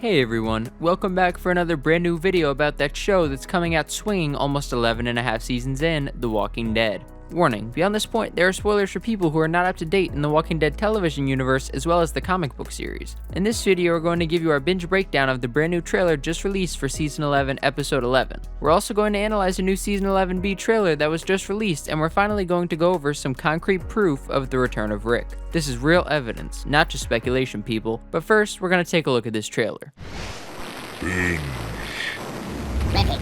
Hey everyone, welcome back for another brand new video about that show that's coming out swinging almost 11 and a half seasons in, The Walking Dead. Warning, beyond this point, there are spoilers for people who are not up to date in the Walking Dead television universe as well as the comic book series. In this video, we're going to give you our binge breakdown of the brand new trailer just released for Season 11, Episode 11. We're also going to analyze a new Season 11B trailer that was just released, and we're finally going to go over some concrete proof of the return of Rick. This is real evidence, not just speculation, people. But first, we're going to take a look at this trailer. Binge. Rampage.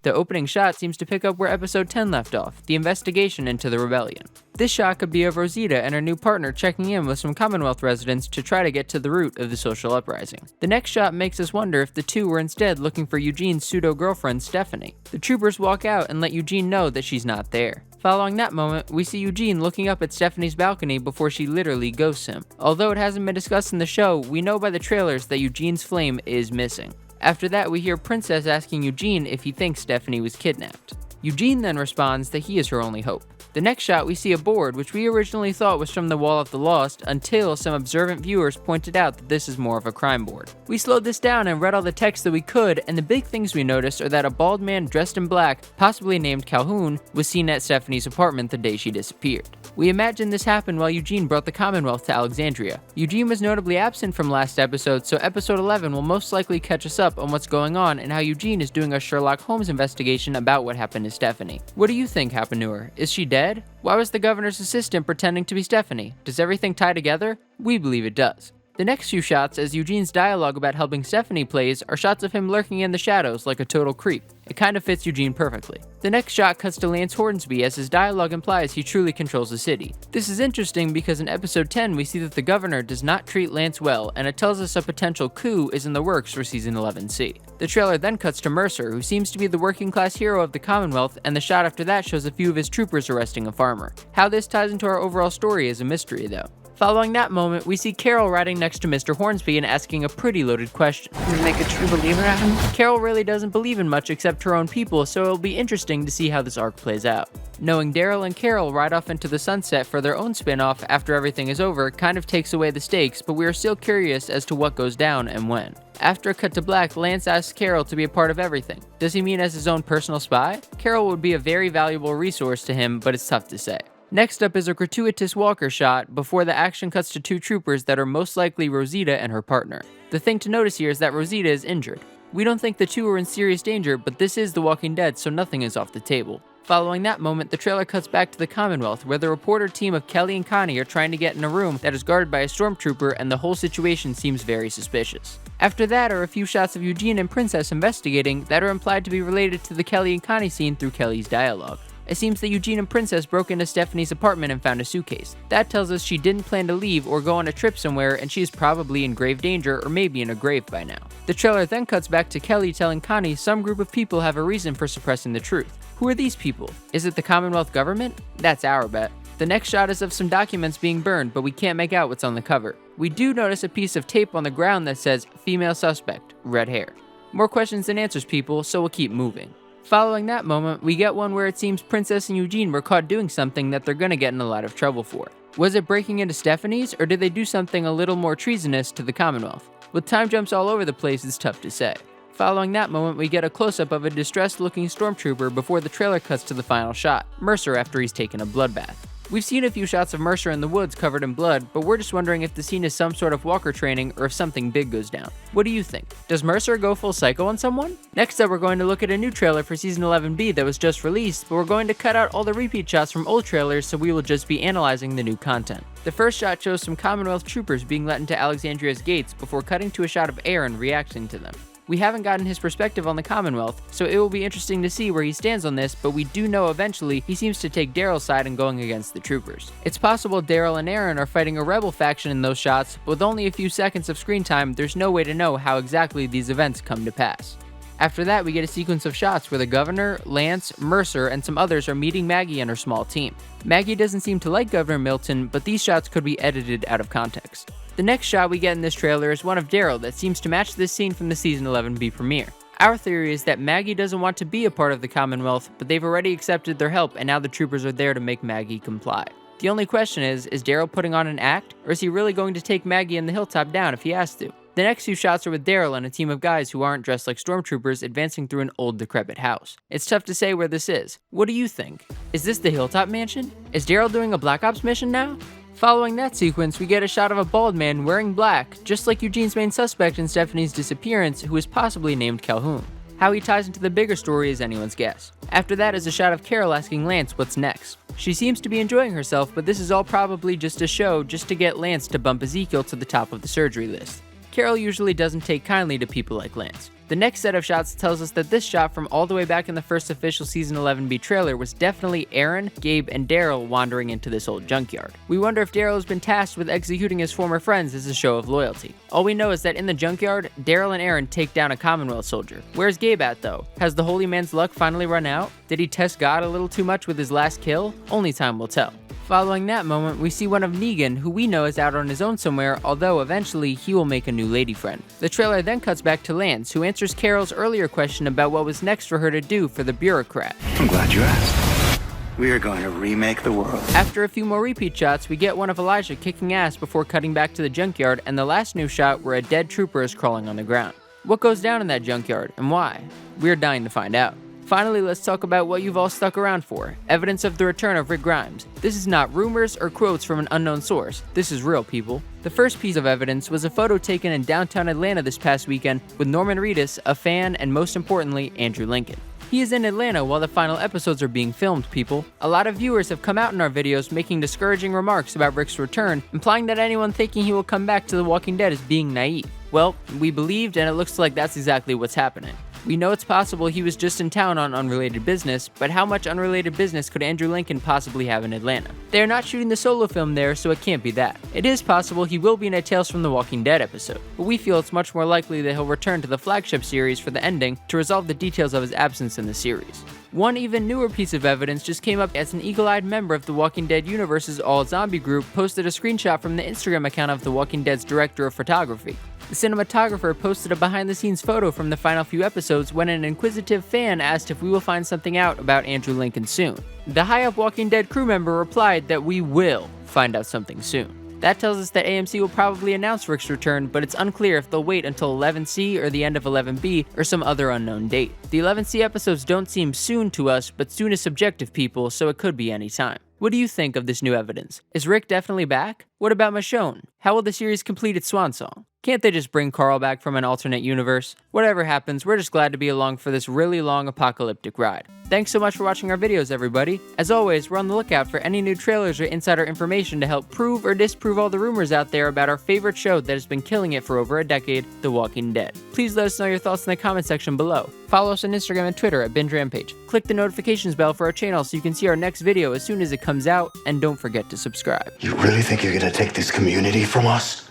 The opening shot seems to pick up where episode 10 left off, the investigation into the rebellion. This shot could be of Rosita and her new partner checking in with some Commonwealth residents to try to get to the root of the social uprising. The next shot makes us wonder if the two were instead looking for Eugene's pseudo-girlfriend Stephanie. The troopers walk out and let Eugene know that she's not there. Following that moment, we see Eugene looking up at Stephanie's balcony before she literally ghosts him. Although it hasn't been discussed in the show, we know by the trailers that Eugene's flame is missing. After that, we hear Princess asking Eugene if he thinks Stephanie was kidnapped. Eugene then responds that he is her only hope. The next shot, we see a board, which we originally thought was from the Wall of the Lost, until some observant viewers pointed out that this is more of a crime board. We slowed this down and read all the text that we could, and the big things we noticed are that a bald man dressed in black, possibly named Calhoun, was seen at Stephanie's apartment the day she disappeared. We imagine this happened while Eugene brought the Commonwealth to Alexandria. Eugene was notably absent from last episode, so episode 11 will most likely catch us up on what's going on and how Eugene is doing a Sherlock Holmes investigation about what happened to Stephanie. What do you think happened to her? Is she dead? Why was the governor's assistant pretending to be Stephanie? Does everything tie together? We believe it does. The next few shots, as Eugene's dialogue about helping Stephanie plays, are shots of him lurking in the shadows like a total creep. It kind of fits Eugene perfectly. The next shot cuts to Lance Hornsby as his dialogue implies he truly controls the city. This is interesting because in episode 10 we see that the governor does not treat Lance well, and it tells us a potential coup is in the works for season 11C. The trailer then cuts to Mercer, who seems to be the working class hero of the Commonwealth, and the shot after that shows a few of his troopers arresting a farmer. How this ties into our overall story is a mystery though. Following that moment, we see Carol riding next to Mr. Hornsby and asking a pretty loaded question. Can we make a true believer out of him? Carol really doesn't believe in much except her own people, so it'll be interesting to see how this arc plays out. Knowing Daryl and Carol ride off into the sunset for their own spin-off after everything is over kind of takes away the stakes, but we are still curious as to what goes down and when. After a cut to black, Lance asks Carol to be a part of everything. Does he mean as his own personal spy? Carol would be a very valuable resource to him, but it's tough to say. Next up is a gratuitous Walker shot before the action cuts to two troopers that are most likely Rosita and her partner. The thing to notice here is that Rosita is injured. We don't think the two are in serious danger, but this is The Walking Dead, so nothing is off the table. Following that moment, the trailer cuts back to the Commonwealth, where the reporter team of Kelly and Connie are trying to get in a room that is guarded by a stormtrooper, and the whole situation seems very suspicious. After that are a few shots of Eugene and Princess investigating that are implied to be related to the Kelly and Connie scene through Kelly's dialogue. It seems that Eugene and Princess broke into Stephanie's apartment and found a suitcase. That tells us she didn't plan to leave or go on a trip somewhere, and she is probably in grave danger or maybe in a grave by now. The trailer then cuts back to Kelly telling Connie some group of people have a reason for suppressing the truth. Who are these people? Is it the Commonwealth government? That's our bet. The next shot is of some documents being burned, but we can't make out what's on the cover. We do notice a piece of tape on the ground that says, "Female suspect, red hair." More questions than answers, people, so we'll keep moving. Following that moment, we get one where it seems Princess and Eugene were caught doing something that they're gonna get in a lot of trouble for. Was it breaking into Stephanie's, or did they do something a little more treasonous to the Commonwealth? With time jumps all over the place, it's tough to say. Following that moment, we get a close-up of a distressed-looking stormtrooper before the trailer cuts to the final shot, Mercer after he's taken a bloodbath. We've seen a few shots of Mercer in the woods covered in blood, but we're just wondering if the scene is some sort of Walker training or if something big goes down. What do you think? Does Mercer go full psycho on someone? Next up, we're going to look at a new trailer for Season 11B that was just released, but we're going to cut out all the repeat shots from old trailers, so we will just be analyzing the new content. The first shot shows some Commonwealth troopers being let into Alexandria's gates before cutting to a shot of Aaron reacting to them. We haven't gotten his perspective on the Commonwealth, so it will be interesting to see where he stands on this, but we do know eventually he seems to take Daryl's side in going against the troopers. It's possible Daryl and Aaron are fighting a rebel faction in those shots, but with only a few seconds of screen time, there's no way to know how exactly these events come to pass. After that, we get a sequence of shots where the governor, Lance, Mercer, and some others are meeting Maggie and her small team. Maggie doesn't seem to like Governor Milton, but these shots could be edited out of context. The next shot we get in this trailer is one of Daryl that seems to match this scene from the Season 11B premiere. Our theory is that Maggie doesn't want to be a part of the Commonwealth, but they've already accepted their help and now the troopers are there to make Maggie comply. The only question is Daryl putting on an act, or is he really going to take Maggie and the hilltop down if he has to? The next few shots are with Daryl and a team of guys who aren't dressed like stormtroopers advancing through an old decrepit house. It's tough to say where this is. What do you think? Is this the Hilltop Mansion? Is Daryl doing a Black Ops mission now? Following that sequence, we get a shot of a bald man wearing black, just like Eugene's main suspect in Stephanie's disappearance, who is possibly named Calhoun. How he ties into the bigger story is anyone's guess. After that is a shot of Carol asking Lance what's next. She seems to be enjoying herself, but this is all probably just a show just to get Lance to bump Ezekiel to the top of the surgery list. Carol usually doesn't take kindly to people like Lance. The next set of shots tells us that this shot from all the way back in the first official Season 11B trailer was definitely Aaron, Gabe, and Daryl wandering into this old junkyard. We wonder if Daryl has been tasked with executing his former friends as a show of loyalty. All we know is that in the junkyard, Daryl and Aaron take down a Commonwealth soldier. Where's Gabe at though? Has the holy man's luck finally run out? Did he test God a little too much with his last kill? Only time will tell. Following that moment, we see one of Negan, who we know is out on his own somewhere, although eventually he will make a new lady friend. The trailer then cuts back to Lance, who answers Carol's earlier question about what was next for her to do for the bureaucrat. I'm glad you asked. We are going to remake the world. After a few more repeat shots, we get one of Elijah kicking ass before cutting back to the junkyard, and the last new shot where a dead trooper is crawling on the ground. What goes down in that junkyard, and why? We're dying to find out. Finally, let's talk about what you've all stuck around for. Evidence of the return of Rick Grimes. This is not rumors or quotes from an unknown source. This is real, people. The first piece of evidence was a photo taken in downtown Atlanta this past weekend with Norman Reedus, a fan, and most importantly, Andrew Lincoln. He is in Atlanta while the final episodes are being filmed, people. A lot of viewers have come out in our videos making discouraging remarks about Rick's return, implying that anyone thinking he will come back to The Walking Dead is being naive. Well, we believed, and it looks like that's exactly what's happening. We know it's possible he was just in town on unrelated business, but how much unrelated business could Andrew Lincoln possibly have in Atlanta? They are not shooting the solo film there, so it can't be that. It is possible he will be in a Tales from the Walking Dead episode, but we feel it's much more likely that he'll return to the flagship series for the ending to resolve the details of his absence in the series. One even newer piece of evidence just came up as an eagle-eyed member of The Walking Dead universe's all-zombie group posted a screenshot from the Instagram account of The Walking Dead's director of photography. The cinematographer posted a behind-the-scenes photo from the final few episodes when an inquisitive fan asked if we will find something out about Andrew Lincoln soon. The high-up Walking Dead crew member replied that we will find out something soon. That tells us that AMC will probably announce Rick's return, but it's unclear if they'll wait until 11C or the end of 11B or some other unknown date. The 11C episodes don't seem soon to us, but soon is subjective, people, so it could be any time. What do you think of this new evidence? Is Rick definitely back? What about Michonne? How will the series complete its swan song? Can't they just bring Carl back from an alternate universe? Whatever happens, we're just glad to be along for this really long apocalyptic ride. Thanks so much for watching our videos, everybody. As always, we're on the lookout for any new trailers or insider information to help prove or disprove all the rumors out there about our favorite show that has been killing it for over a decade, The Walking Dead. Please let us know your thoughts in the comment section below. Follow us on Instagram and Twitter at BINGE Rampage. Click the notifications bell for our channel so you can see our next video as soon as it comes out, and don't forget to subscribe. You really think you're gonna take this community from us?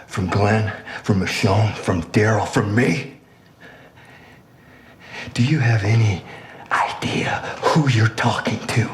From Glenn, from Michonne, from Daryl, from me? Do you have any idea who you're talking to?